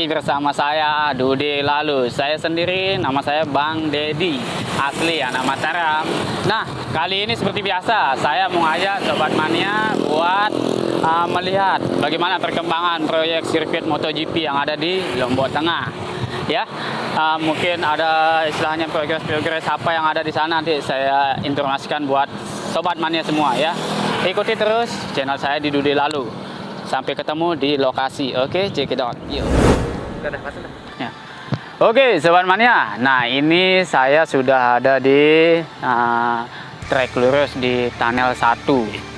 lagi bersama saya Dude Lalu. Saya sendiri, nama saya Bang Dedi, asli anak Mataram. Nah, kali ini seperti biasa, saya mau ngajak Sobat Mania buat melihat bagaimana perkembangan proyek sirkuit MotoGP yang ada di Lombok Tengah. Ya, mungkin ada istilahnya progres apa yang ada di sana, nanti saya informasikan buat Sobat Mania semua ya. Ikuti terus channel saya di Dude Lalu. Sampai ketemu di lokasi. Oke, check it out. Yuk. Ya. Oke, Sobat Mania. Nah, ini saya sudah ada di trek lurus di tunnel 1.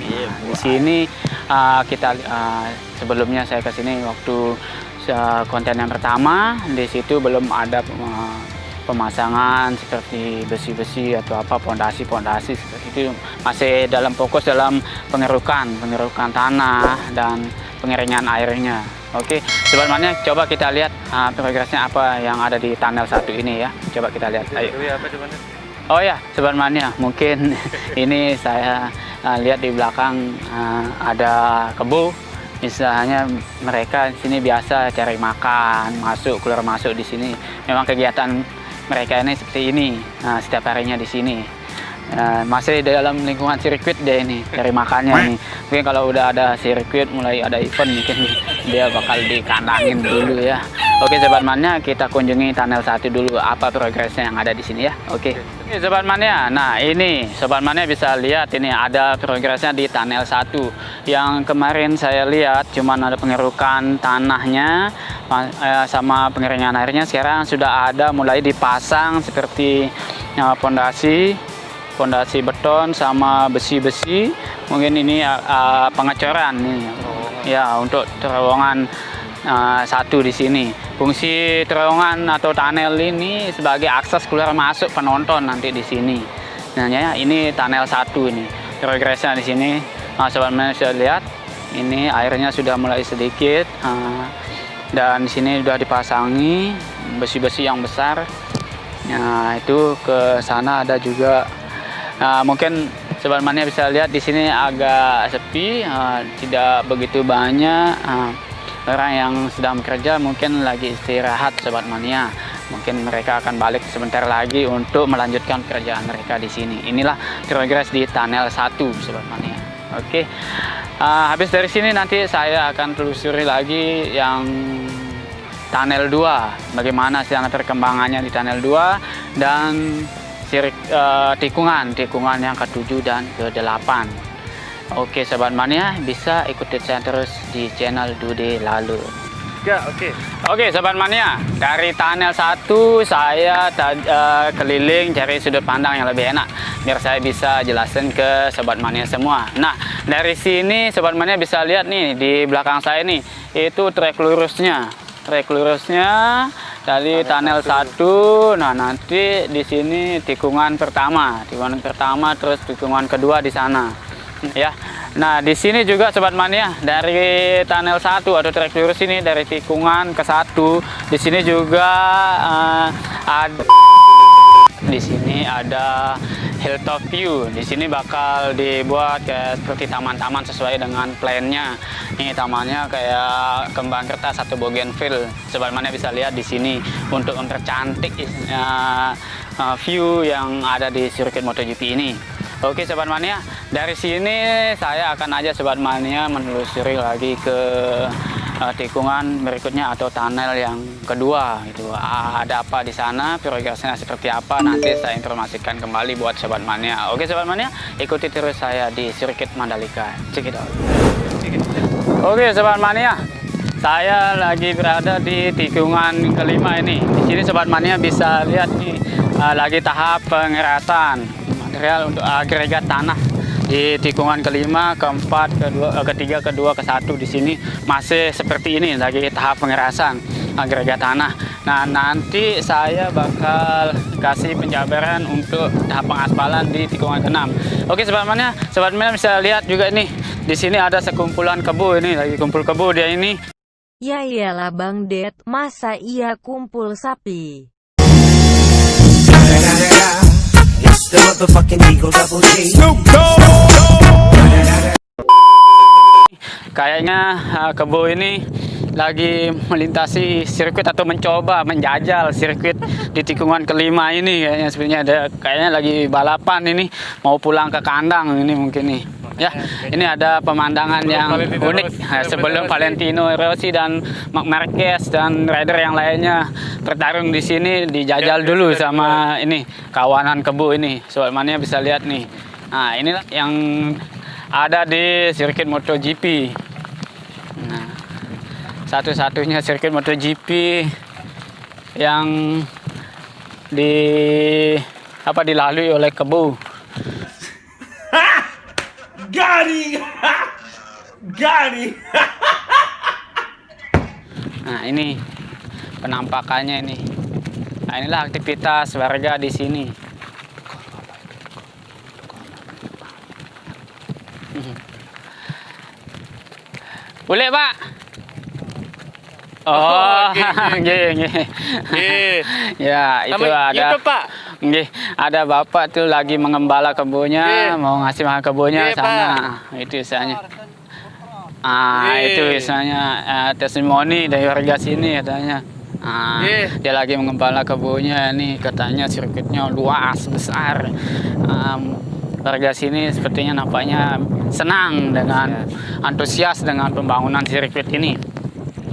Di sini kita sebelumnya saya ke sini waktu konten yang pertama. Di situ belum ada pemasangan seperti besi-besi atau apa, pondasi seperti itu. Masih dalam fokus dalam pengerukan tanah dan pengeringan airnya. Oke, Sobat Mania, coba kita lihat progresnya apa yang ada di tunnel 1 ini ya. Coba kita lihat. Ayo. Oh ya, Sobat Mania, mungkin ini saya lihat di belakang ada kebo. Misalnya mereka di sini biasa cari makan, keluar masuk di sini. Memang kegiatan mereka ini seperti ini, setiap harinya di sini. Masih dalam lingkungan sirkuit dia ini, cari makannya ini. Mungkin kalau udah ada sirkuit, mulai ada event, mungkin dia bakal dikandangin dulu ya. Oke, Sobat Mania, kita kunjungi tunnel 1 dulu, apa progresnya yang ada di sini ya. Oke, Sobat Mania. Nah, ini Sobat Mania bisa lihat ini ada progresnya di tunnel 1. Yang kemarin saya lihat cuman ada pengerukan tanahnya sama pengeringan airnya. Sekarang sudah ada mulai dipasang seperti pondasi beton sama besi-besi. Mungkin ini pengecoran nih. Ya, untuk terowongan 1 di sini. Fungsi terowongan atau tunnel ini sebagai akses keluar masuk penonton nanti di sini. Nah, ya, ini tunnel 1 ini. Progresnya di sini, Sobat Mania bisa lihat. Ini airnya sudah mulai sedikit. Dan di sini sudah dipasangi besi-besi yang besar. Nah, itu ke sana ada juga. Mungkin Sobat Mania bisa lihat di sini agak sepi, tidak begitu banyak orang yang sedang bekerja, mungkin lagi istirahat Sobat Mania. Mungkin mereka akan balik sebentar lagi untuk melanjutkan pekerjaan mereka di sini. Inilah progres di tunnel 1 Sobat Mania. Oke. Habis dari sini nanti saya akan telusuri lagi yang tunnel 2. Bagaimana sedang perkembangannya di tunnel 2 dan tikungan yang ke-7 dan ke-8. Oke, Sobat Mania, bisa ikuti saya terus di channel Dude Lalu. Ya, oke. Oke, Sobat Mania, dari tunnel 1 saya keliling cari sudut pandang yang lebih enak biar saya bisa jelasin ke Sobat Mania semua. Nah, dari sini Sobat Mania bisa lihat nih di belakang saya nih, itu trek lurusnya dari tunnel 1. Nah, nanti di sini tikungan pertama, terus tikungan kedua di sana. Ya. Nah, di sini juga Sobat Mania, dari tunnel 1 atau trek lurus ini dari tikungan ke 1, di sini juga ada hilltop view. Di sini bakal dibuat kayak seperti taman-taman sesuai dengan plannya. Ini tamannya kayak kembang kertas atau bougainville. Sobat Mania bisa lihat di sini untuk mempercantik view yang ada di sirkuit MotoGP ini. Oke, Sobat Mania, dari sini saya akan ajak Sobat Mania menelusuri lagi ke tikungan berikutnya atau tunnel yang kedua. Itu ada apa di sana, progresnya seperti apa, nanti saya informasikan kembali buat Sobat Mania. Oke, Sobat Mania, ikuti terus saya di sirkuit Mandalika. Check it out. Oke, Sobat Mania, saya lagi berada di tikungan kelima ini. Di sini Sobat Mania bisa lihat nih, lagi tahap pengerasan material untuk agregat tanah di tikungan kelima, keempat, ketiga, kedua, ke-1 di sini masih seperti ini, lagi tahap pengerasan agregat tanah. Nah, nanti saya bakal kasih penjabaran untuk tahap pengaspalan di tikungan ke-6. Oke, Sobat Mania bisa lihat juga nih, di sini ada sekumpulan kebo ini, lagi kumpul kebo dia ini. Ya iyalah Bang Ded, masa iya kumpul sapi? Kayaknya kebo ini lagi melintasi sirkuit atau mencoba menjajal sirkuit di tikungan kelima ini kayaknya sebenarnya kayaknya lagi balapan ini mau pulang ke kandang ini mungkin nih. Ya, ini ada pemandangan yang unik sebelum Valentino Rossi dan Marc Marquez dan rider yang lainnya bertarung di sini dijajal dulu sama ini kawanan kebo ini. Sobat Mania bisa lihat nih. Nah, inilah yang ada di sirkuit MotoGP. Nah, satu-satunya sirkuit MotoGP yang dilalui oleh kebo. Gari. Nah, ini penampakannya ini. Nah, inilah aktivitas warga di sini. Boleh, Pak? Oh, nggih. Ya, itu ada. Itu, Pak. Nggih, ada Bapak tuh lagi mengembala kebunnya, mau ngasih makan kebunnya sana. Itu istilahnya. Itu istilahnya testimoni dari warga sini katanya. Dia lagi mengembala kebunnya nih, katanya sirkuitnya luas, besar. Warga sini sepertinya nampaknya senang dengan antusias dengan pembangunan sirkuit ini.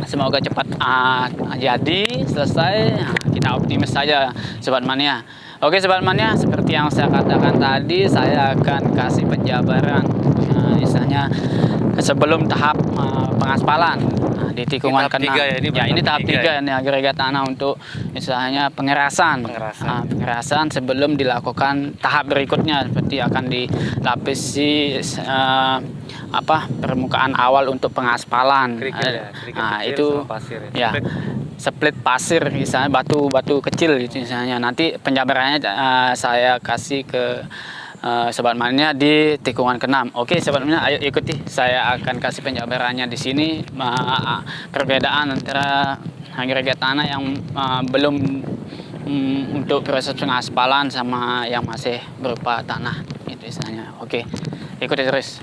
Semoga cepat jadi selesai. Kita optimis saja, Sobat Mania. Oke, Sobat Mania, seperti yang saya katakan tadi, saya akan kasih penjabaran misalnya sebelum tahap pengaspalan di tikungan tahap ke-6. tiga ya, Ini tahap 3 ya. ini agregat tanah untuk misalnya pengerasan. Pengerasan sebelum dilakukan tahap berikutnya seperti akan dilapisi permukaan awal untuk pengaspalan. Itu pasir, ya. Split pasir misalnya batu-batu kecil gitu misalnya. Nanti penjabarannya saya kasih ke Sobat Mania di tikungan ke-6. Oke, Sobat Mania, ayo ikuti. Saya akan kasih penjabarannya di sini. Perbedaan antara agregat tanah yang belum untuk proses pengaspalan sama yang masih berupa tanah itu misalnya. Oke, ikuti terus.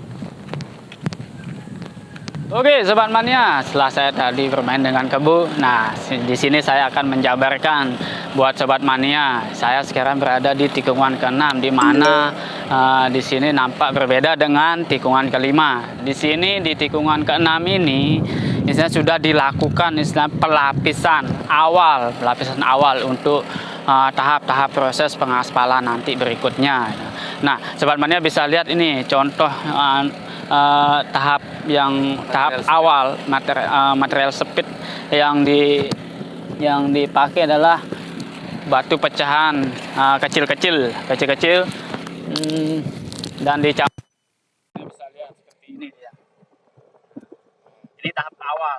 Oke, Sobat Mania, setelah saya tadi bermain dengan kebu, nah di sini saya akan menjabarkan buat Sobat Mania. Saya sekarang berada di tikungan ke-6, di mana di sini nampak berbeda dengan tikungan ke-5. Di sini di tikungan ke-6 ini, misalnya sudah dilakukan pelapisan awal untuk tahap-tahap proses pengaspalan nanti berikutnya. Nah, Sobat Mania bisa lihat ini contoh tahap awal material speed yang dipakai adalah batu pecahan kecil-kecil dan dicampur. Bisa lihat seperti ini ya. Ini tahap awal.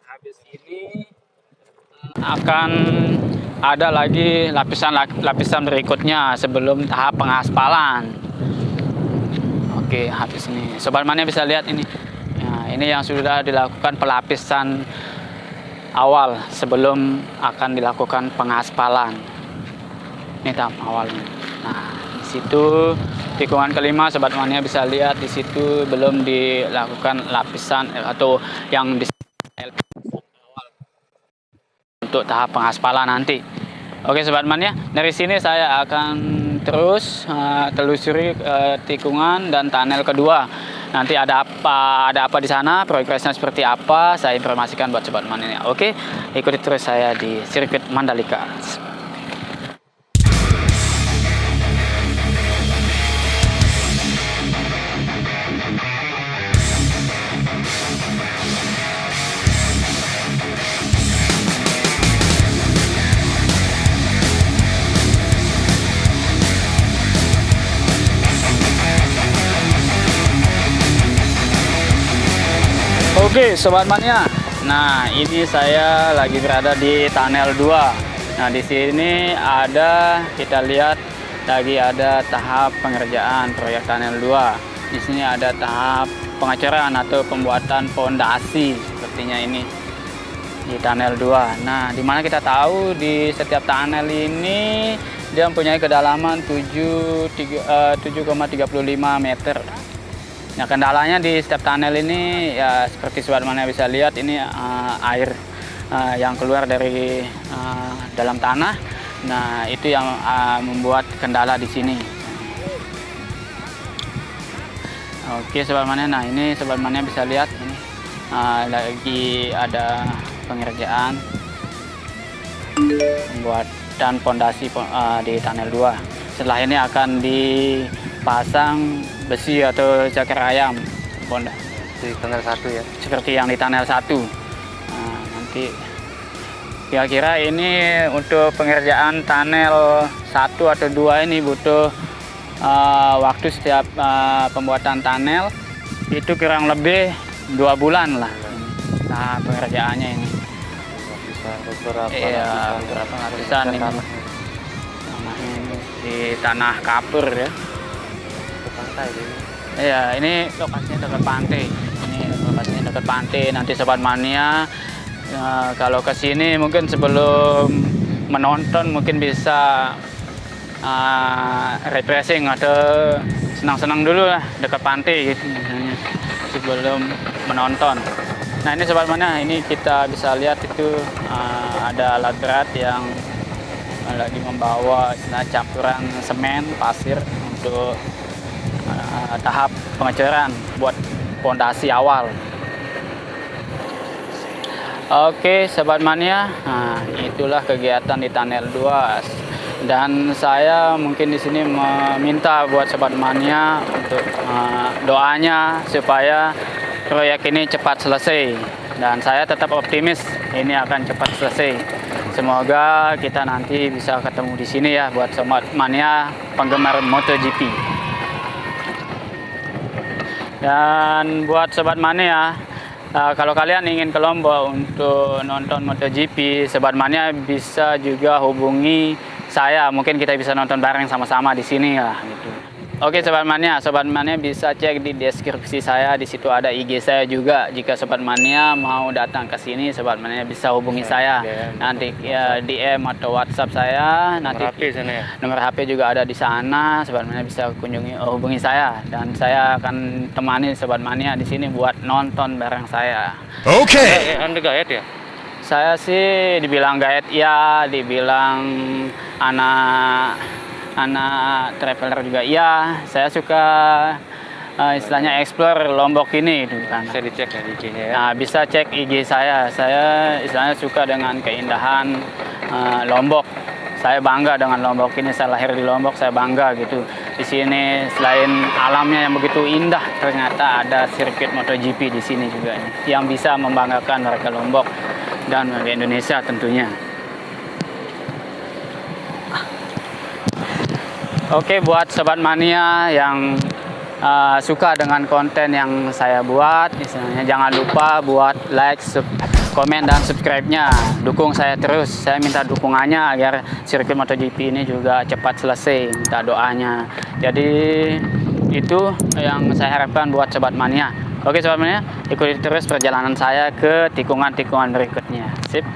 Habis ini akan ada lagi lapisan berikutnya sebelum tahap pengaspalan. Oke, habis ini Sobat Mania bisa lihat ini. Nah, ini yang sudah dilakukan pelapisan awal sebelum akan dilakukan pengaspalan. Ini tahap awalnya. Nah, di situ tikungan ke-5 Sobat Mania bisa lihat di situ belum dilakukan lapisan atau yang untuk tahap pengaspalan nanti. Oke, Sobat Mania, dari sini saya akan terus telusuri tikungan dan tunnel kedua. Nanti ada apa di sana, progresnya seperti apa, saya informasikan buat Sobat Mania. Oke, ikuti terus saya di sirkuit Mandalika. Oke, Sobat Mania. Nah, ini saya lagi berada di tunnel 2. Nah, di sini kita lihat lagi ada tahap pengerjaan proyek tunnel 2. Di sini ada tahap pengecoran atau pembuatan fondasi sepertinya ini di tunnel 2. Nah, dimana kita tahu di setiap tunnel ini dia mempunyai kedalaman 7,35 meter. Ya, kendalanya di setiap tunnel ini ya seperti Sobat Mania bisa lihat ini air yang keluar dari dalam tanah. Nah, itu yang membuat kendala di sini. Oke Sobat Mania, nah ini Sobat Mania bisa lihat ini lagi ada pengerjaan pembuatan pondasi di tunnel 2. Setelah ini akan dipasang besi atau cakar ayam di tunnel 1 ya, seperti yang di tunnel 1. Nah, nanti kira-kira ini untuk pengerjaan tunnel 1 atau 2 ini butuh waktu setiap pembuatan tunnel itu kurang lebih 2 bulan lah. Nah, pengerjaannya ini bisa beberapa lapisan ini. Namanya ini di tanah kapur ya. ke pantai ini. Iya, ini lokasinya dekat pantai. Ini lokasinya dekat pantai. Nanti Sobat Mania kalau ke sini mungkin sebelum menonton mungkin bisa refreshing atau senang-senang dulu lah dekat pantai gitu misalnya sebelum menonton. Nah, ini Sobat Mania, ini kita bisa lihat itu ada alat berat yang lagi membawa campuran semen, pasir untuk tahap pengecoran buat pondasi awal. Oke Sobat Mania, nah, itulah kegiatan di tunnel 2. Dan saya mungkin di sini meminta buat Sobat Mania untuk doanya supaya proyek ini cepat selesai. Dan saya tetap optimis ini akan cepat selesai. Semoga kita nanti bisa ketemu di sini ya buat Sobat Mania penggemar MotoGP. Dan buat Sobat Mania, kalau kalian ingin ke Lombok untuk nonton MotoGP, Sobat Mania bisa juga hubungi saya. Mungkin kita bisa nonton bareng sama-sama di sini lah gitu. Oke Sobat Mania bisa cek di deskripsi saya, di situ ada IG saya juga. Jika Sobat Mania mau datang ke sini, Sobat Mania bisa hubungi saya. Nanti ya DM atau WhatsApp saya. Nanti Nomor HP sana ya? Nomor HP juga ada di sana. Sobat Mania bisa hubungi saya dan saya akan temani Sobat Mania di sini buat nonton bareng saya. Oke. Anda guide ya? Saya sih dibilang guide ya, dibilang anak traveler juga iya. Saya suka istilahnya explore Lombok ini gitu kan. Bisa dicek ya IG-nya ya. Nah, bisa cek IG saya. Saya istilahnya suka dengan keindahan Lombok. Saya bangga dengan Lombok ini. Saya lahir di Lombok, saya bangga gitu. Di sini selain alamnya yang begitu indah, ternyata ada sirkuit MotoGP di sini juga yang bisa membanggakan warga Lombok dan warga Indonesia tentunya. Oke, buat Sobat Mania yang suka dengan konten yang saya buat, misalnya jangan lupa buat like, komen, dan subscribe-nya. Dukung saya terus, saya minta dukungannya agar sirkuit MotoGP ini juga cepat selesai, minta doanya. Jadi itu yang saya harapkan buat Sobat Mania. Oke Sobat Mania, ikuti terus perjalanan saya ke tikungan-tikungan berikutnya. Sip.